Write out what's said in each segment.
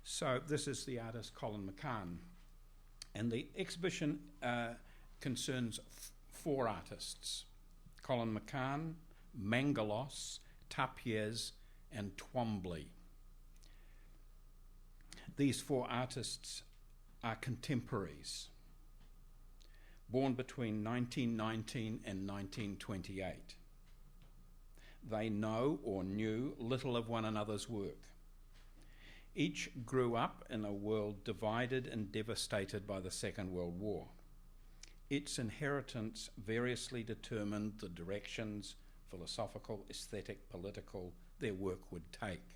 So this is the artist Colin McCahon, and the exhibition concerns four artists: Colin McCahon, Mangelos, Tapies, and Twombly. These four artists are contemporaries, born between 1919 and 1928. They know or knew little of one another's work. Each grew up in a world divided and devastated by the Second World War. Its inheritance variously determined the directions, philosophical, aesthetic, political, their work would take.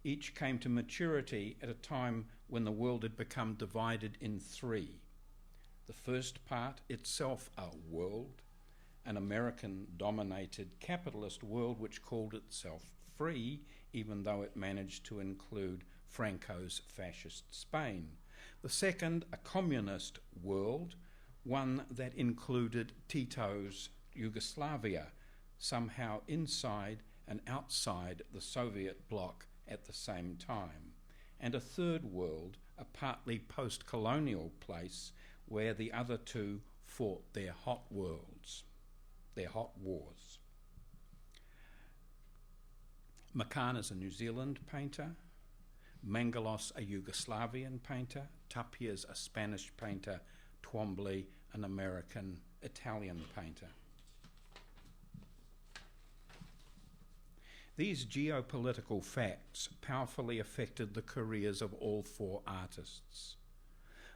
Each came to maturity at a time when the world had become divided in three. The first part, itself a world, an American-dominated capitalist world which called itself free, even though it managed to include Franco's fascist Spain. The second, a communist world, one that included Tito's Yugoslavia, somehow inside and outside the Soviet bloc at the same time. And a third world, a partly post-colonial place where the other two fought their hot wars. McCahon is a New Zealand painter, Mangelos a Yugoslavian painter, Tapies a Spanish painter, Twombly an American-Italian painter. These geopolitical facts powerfully affected the careers of all four artists.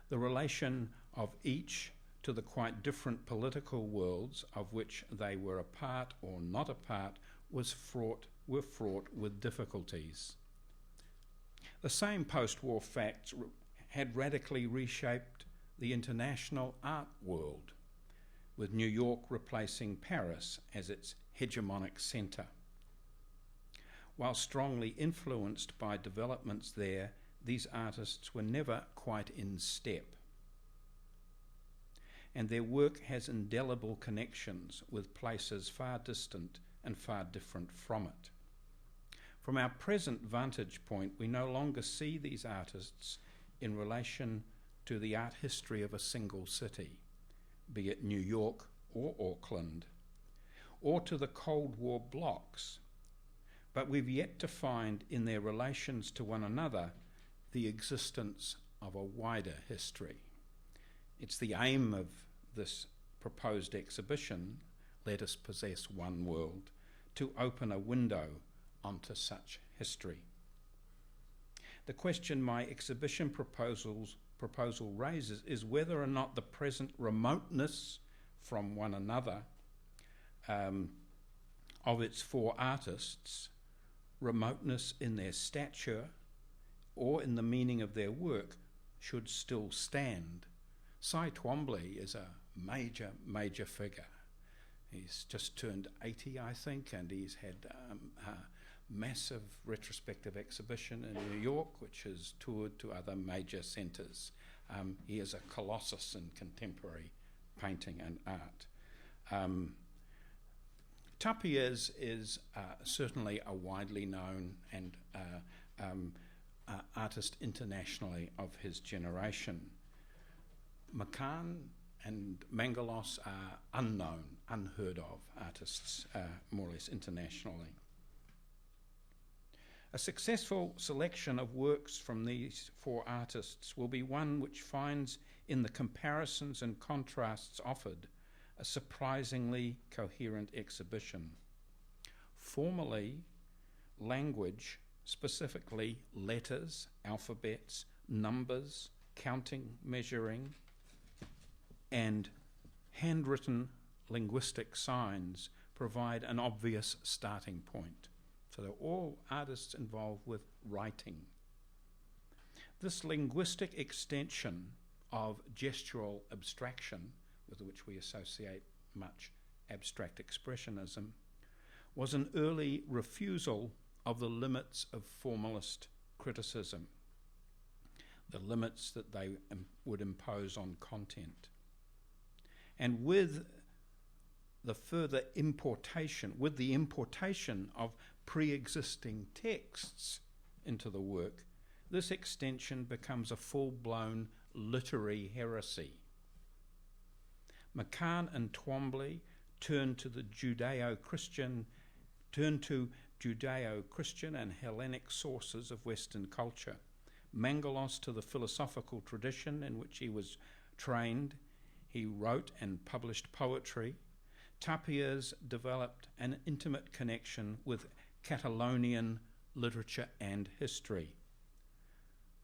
The relation of each to the quite different political worlds of which they were a part or not a part were fraught with difficulties. The same post-war facts had radically reshaped the international art world, with New York replacing Paris as its hegemonic centre. While strongly influenced by developments there, these artists were never quite in step, and their work has indelible connections with places far distant and far different from it. From our present vantage point, we no longer see these artists in relation to the art history of a single city, be it New York or Auckland, or to the Cold War blocs, but we've yet to find in their relations to one another the existence of a wider history. It's the aim of this proposed exhibition, Let Us Possess One World, to open a window onto such history. The question my exhibition proposal raises is whether or not the present remoteness from one another of its four artists, remoteness in their stature or in the meaning of their work, should still stand. Cy Twombly is a major figure. He's just turned 80, I think, and he's had a massive retrospective exhibition in New York, which has toured to other major centres. He is a colossus in contemporary painting and art. Tapies is certainly a widely known and artist internationally of his generation. McCahon and Mangelos are unknown, unheard of artists, more or less internationally. A successful selection of works from these four artists will be one which finds in the comparisons and contrasts offered a surprisingly coherent exhibition. Formally, language, specifically letters, alphabets, numbers, counting, measuring, and handwritten linguistic signs provide an obvious starting point. So they're all artists involved with writing. This linguistic extension of gestural abstraction, with which we associate much abstract expressionism, was an early refusal of the limits of formalist criticism, the limits that they would impose on content. And with the importation of pre-existing texts into the work, this extension becomes a full-blown literary heresy. McCahon and Twombly turn to Judeo-Christian and Hellenic sources of Western culture. Mangelos to the philosophical tradition in which he was trained. He wrote and published poetry. Tapies developed an intimate connection with Catalonian literature and history.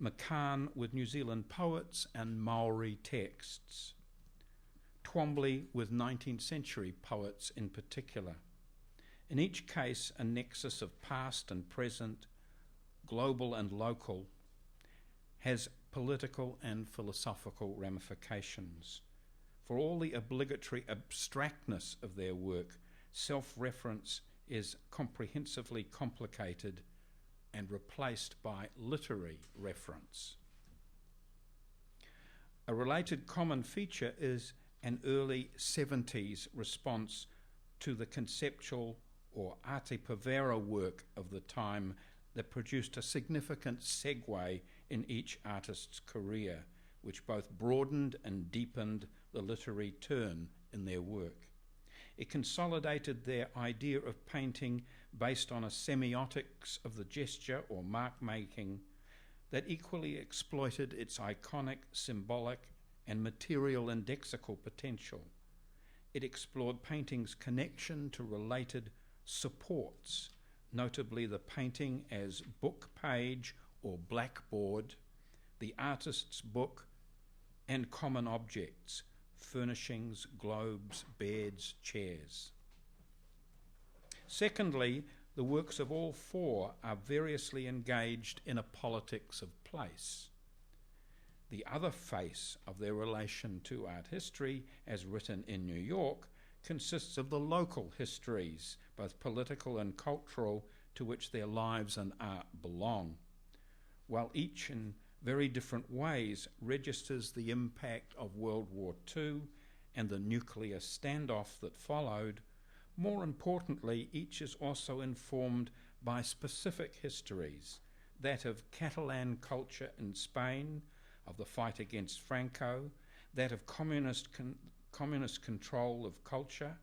McCahon with New Zealand poets and Maori texts. Twombly with 19th century poets in particular. In each case, a nexus of past and present, global and local, has political and philosophical ramifications. For all the obligatory abstractness of their work, self-reference is comprehensively complicated and replaced by literary reference. A related common feature is an early 70s response to the conceptual or arte povera work of the time that produced a significant segue in each artist's career, which both broadened and deepened the literary turn in their work. It consolidated their idea of painting based on a semiotics of the gesture or mark-making that equally exploited its iconic, symbolic, and material indexical potential. It explored painting's connection to related supports, notably the painting as book page or blackboard, the artist's book, and common objects, furnishings, globes, beds, chairs. Secondly, the works of all four are variously engaged in a politics of place. The other face of their relation to art history, as written in New York, consists of the local histories, both political and cultural, to which their lives and art belong, while each in very different ways registers the impact of World War II and the nuclear standoff that followed. More importantly, each is also informed by specific histories, that of Catalan culture in Spain, of the fight against Franco, that of communist control of culture,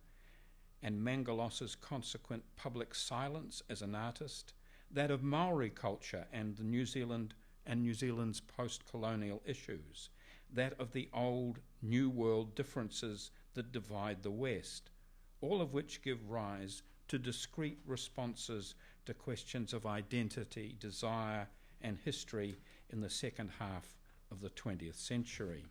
and Mangelos's consequent public silence as an artist, that of Maori culture and New Zealand's post-colonial issues, that of the old New World differences that divide the West, all of which give rise to discrete responses to questions of identity, desire, and history in the second half of the 20th century.